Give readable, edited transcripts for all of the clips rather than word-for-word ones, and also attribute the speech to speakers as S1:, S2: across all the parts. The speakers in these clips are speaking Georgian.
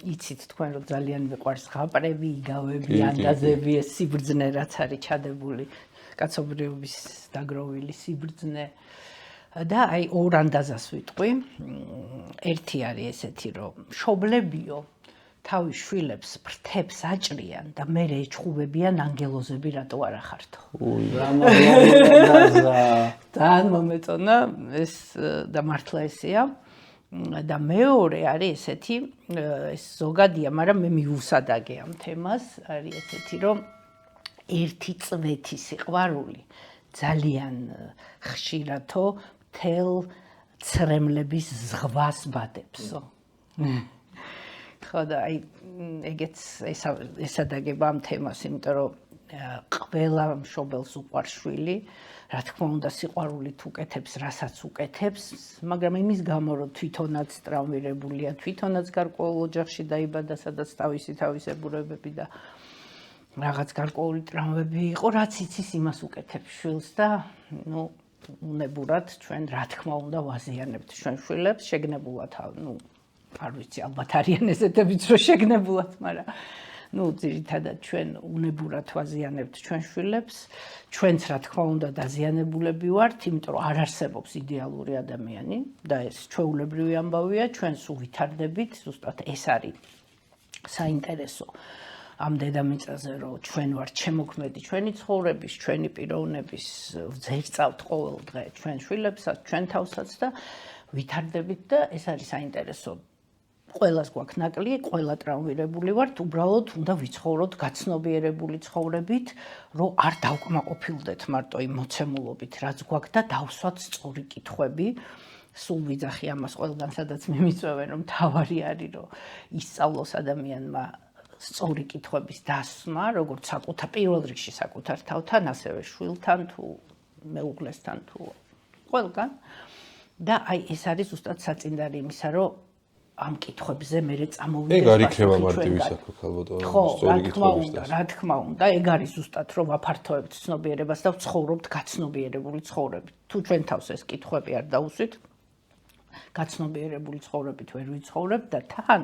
S1: იცით თქვენ რომ ძალიან მიყვარს ხაპრები, იგავები, ანდაზები, ეს სიბრძნე რაც არის ჩადებული, კაცობრიობის დაგროვილი სიბრძნე. და აი ორ ანდაზას ვიტყვი. ერთი არის ესეთი რომ მშობლებიო თავის შვილებს ფრთებს აჭრიან და მე ეჩხუბებიან ანგელოზები რატო არ ახართო. ძალიან მომეწონა ეს და მართლა ესეა. და მეორე არის ესეთი, ეს ზოგადია, მაგრამ მე მივუსადაგე ამ თემას, არის ესეთი, რომ ერთი წვეთი სიყვარული ძალიან ხშირათო მთელ ცრემლების ზღვას ბადებსო. ხო და აი ეგეც ესადაგება ამ თემას, იმიტომ რომ ყველა მშობელს უყვარს შვილი, რა თქმა უნდა სიყვარულით უკეთებს, რასაც უკეთებს, მაგრამ იმის გამო რომ თვითონაც ტრავმირებულია, თვითონაც გარკვეულ ოჯახში დაიბადა, სადაც თავისი თავისებურებები და რაღაც გარკვეული ტრავმები იყო, რაც იცის იმას უკეთებს შვილს და ნუ უნებურად ჩვენ რა თქმა უნდა ვაზიანებთ ჩვენ შვილებს, შეგნებულად, არ ვიცი, ალბათ არიან ესეთებიც რომ შეგნებულად, მაგრამ ძირითადად ჩვენ უნებურად ვაზიანებთ ჩვენ შვილებს, ჩვენც რა თქმა უნდა დაზიანებულები ვართ, იმიტომ რომ არ არსებობს იდეალური ადამიანი და ეს ჩვეულებრივი ამბავია, ჩვენ სულ ვითარდებით, ზუსტად ეს არის საინტერესო ამ დედამიწაზე, რომ ჩვენ ვართ შემოქმედი ჩვენი ცხოვრების, ჩვენი პიროვნების, ვძერწავთ ყოველ დღე ჩვენ შვილებსაც, ჩვენ თავსაც და ვითარდებით და ეს არის საინტერესო. ყველას გვაქვს ნაკლი, ყველა ტრავმირებული ვართ, უბრალოდ უნდა ვიცხოვროთ გაცნობიერებული ცხოვრებით, რომ არ დავკმაყოფილდეთ მარტო იმ მოცემულობით, რაც გვაქვს და დავსვათ სწორი კითხვები. სულ ვიძახი ამას ყველგან, სადაც მიმიწვევენ, რომ თავარი არის, რომ ისწავლოს ადამიანმა სწორი კითხვების დასმა, როგორც პირველ რიგში საკუთარ თავთან, ასევე შვილთან თუ მეუღლესთან თუ ყველგან. და აი ეს არის ზუსტად საწინდარი იმისა, რომ ამ კითხვებზე მე წამოვიდეს.
S2: ეგ არ იქნება მარტივი საქალაქო სწორი კითხვების დასმა.
S1: რა თქმა უნდა, ეგ არის ზუსტად რომ ვაფართოებთ ცნობიერებას და ვცხოვრობთ გაცნობიერებული ცხოვრებით. თუ ჩვენ თავს ეს კითხვები არ დაუსვით, გაცნობიერებული ცხოვრებით ვერ ვიცხოვრებთ და თან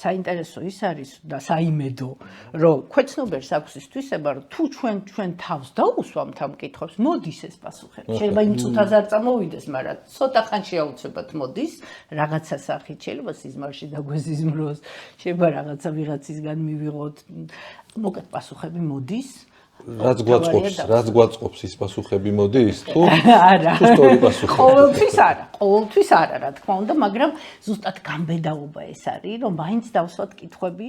S1: საინტერესო ის არის და საიმედო, რომ ქვეცნობიერს აქვს ის თვისება, რომ თუ ჩვენ თავს დაუსვამთ ამ კითხვებს, მოდის ეს პასუხები. შეიძლება იმ წუთას არ წამოვიდეს, მაგრამ ცოტა ხანში აუცილებლად მოდის, რაღაცა სახით, შეიძლება სიზმარში დაგვეზიზმროს, შეიძლება რაღაცა ვიღაცისგან მივიღოთ, მოკლედ პასუხები მოდის.
S2: რაც გვაწყობს ის პასუხები მოდის თუ სწორი პასუხები?
S1: ყოველთვის არა, რა თქმა უნდა, მაგრამ ზუსტად გამბედაობა ეს არის, რომ მაინც დავსვათ კითხვები